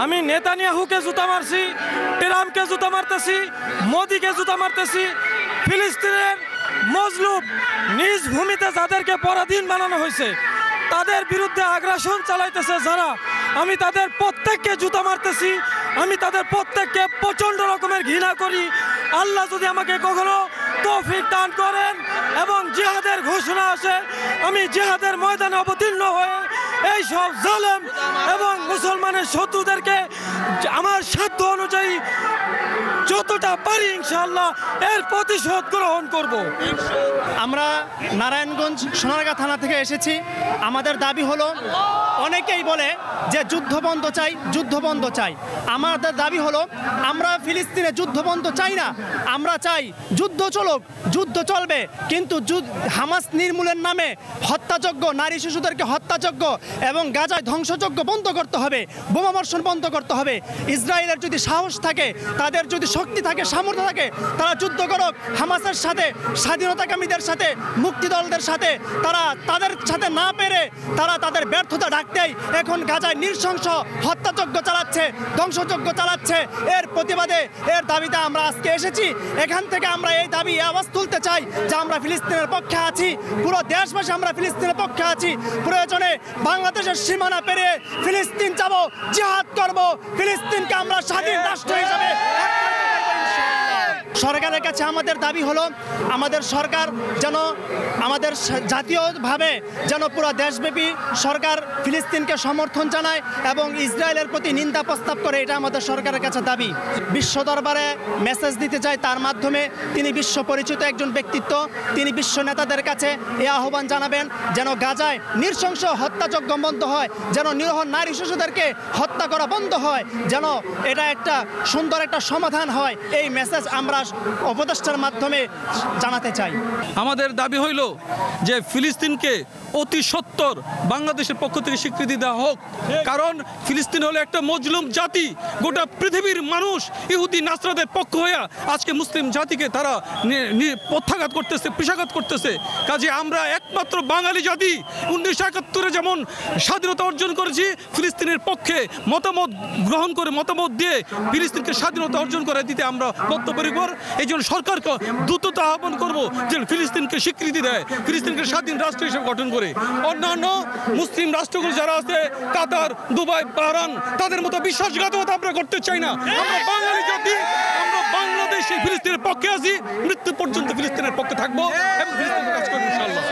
আমি নেতানিয়াহুকে জুতা মারছি, ট্রাম্পকে জুতা মারতেছি, মোদিকে জুতা মারতেছি। ফিলিস্তিনের মজলুম নিজ ভূমিতে যাদেরকে পরাধীন বানানো হয়েছে তাদের বিরুদ্ধে আগ্রাসন চালাইতেছে যারা, আমি তাদের প্রত্যেককে জুতা মারতেছি। আমি তাদের প্রত্যেককে প্রচণ্ড রকমের ঘৃণা করি। আল্লাহ যদি আমাকে কখনো তৌফিক দান করেন এবং জিহাদের ঘোষণা আসে, আমি জিহাদের ময়দানে অবতীর্ণ হয়ে এই সব জালেম এবং মুসলমানের শত্রুদেরকে আমার সাধ্য অনুযায়ী যতটা পারি ইনশাআল্লাহ এর প্রতিশোধ গ্রহণ করব। আমরা নারায়ণগঞ্জ সোনারগাঁ থানা থেকে এসেছি। আমাদের দাবি হলো, অনেকেই বলে যে যুদ্ধ বন্ধ চাই, যুদ্ধ বন্ধ চাই। আমাদের দাবি হলো, আমরা ফিলিস্তিনে যুদ্ধ বন্ধ চাই না, আমরা চাই যুদ্ধ চলুক, যুদ্ধ চলবে, কিন্তু হামাস নির্মূলের নামে হত্যাযজ্ঞ, নারী শিশুদেরকে হত্যাযজ্ঞ এবং গাজায় ধ্বংসযজ্ঞ বন্ধ করতে হবে, বোমাবর্ষণ বন্ধ করতে হবে। ইসরায়েলের যদি সাহস থাকে, তাদের যদি শক্তি থাকে, সামর্থ্য থাকে, তারা যুদ্ধ করুক হামাসের সাথে, স্বাধীনতাকামীদের সাথে, মুক্তিদলদের সাথে। তারা তাদের সাথে না পেরে তারা তাদের ব্যর্থতা ঢাকতেই এখন গাজায় নৃশংস হত্যাযজ্ঞ চালাচ্ছে, ধ্বংসযজ্ঞ চালাচ্ছে। এর প্রতিবাদে, এর দাবিতে আমরা আজকে এসেছি। এখান থেকে আমরা এই দাবি, আওয়াজ তুলতে চাই যে আমরা ফিলিস্তিনের পক্ষে আছি, পুরো দেশবাসী আমরা ফিলিস্তিনের পক্ষে আছি। প্রয়োজনে বাংলাদেশের সীমানা পেরিয়ে ফিলিস্তিন যাব, জিহাদ করব, ফিলিস্তিনকে আমরা স্বাধীন রাষ্ট্র হিসাবে। সরকারের কাছে আমাদের দাবি হলো, আমাদের সরকার যেন আমাদের জাতীয়ভাবে যেন পুরো দেশব্যাপী সরকার ফিলিস্তিনকে সমর্থন জানায় এবং ইসরায়েলের প্রতি নিন্দা প্রস্তাব করে, এটা আমাদের সরকারের কাছে দাবি। বিশ্ব দরবারে মেসেজ দিতে চাই, তার মাধ্যমে তিনি বিশ্ব পরিচিত একজন ব্যক্তিত্ব, তিনি বিশ্ব নেতাদের কাছে এই আহ্বান জানাবেন যেন গাজায় নৃশংস হত্যাযজ্ঞ বন্ধ হয়, যেন নিরহ নারী শিশুদেরকে হত্যা করা বন্ধ হয়, যেন এটা একটা সুন্দর একটা সমাধান হয়। এই মেসেজ আমরা উপদেষ্টার মাধ্যমে জানাতে চাই। আমাদের দাবি হইল যে ফিলিস্তিনকে অতি সত্বর বাংলাদেশের পক্ষ থেকে স্বীকৃতি দেওয়া হোক, কারণ ফিলিস্তিন হলো একটা মজলুম জাতি। গোটা পৃথিবীর মানুষ ইহুদি নাসরাদের পক্ষ হয়ে আজকে মুসলিম জাতিকে তারা প্রত্যাঘাত করতেছে, পিছাঘাত করতেছে। কাজে আমরা একমাত্র বাঙালি জাতি 1971 যেমন স্বাধীনতা অর্জন করেছি, ফিলিস্তিনের পক্ষে মতামত গ্রহণ করে, মতামত দিয়ে ফিলিস্তিনকে স্বাধীনতা অর্জন করে দিতে আমরা বদ্ধপরিকর। এই জন্য সরকারকে দ্রুত আহ্বান করব যে ফিলিস্তিনকে স্বীকৃতি দেয়, ফিলিস্তিনকে স্বাধীন রাষ্ট্র হিসেবে গঠন করে। অন্যান্য মুসলিম রাষ্ট্রগুলো যারা আছে, কাতার, দুবাই, বাহরাইন, তাদের মতো বিশ্বাসঘাতকতা আমরা করতে চাই না। আমরা বাঙালি জাতি, আমরা বাংলাদেশি ফিলিস্তিনের পক্ষে আছি, মৃত্যু পর্যন্ত ফিলিস্তিনের পক্ষে থাকবো এবং ফিলিস্তিনের কাজ করবো ইনশাআল্লাহ।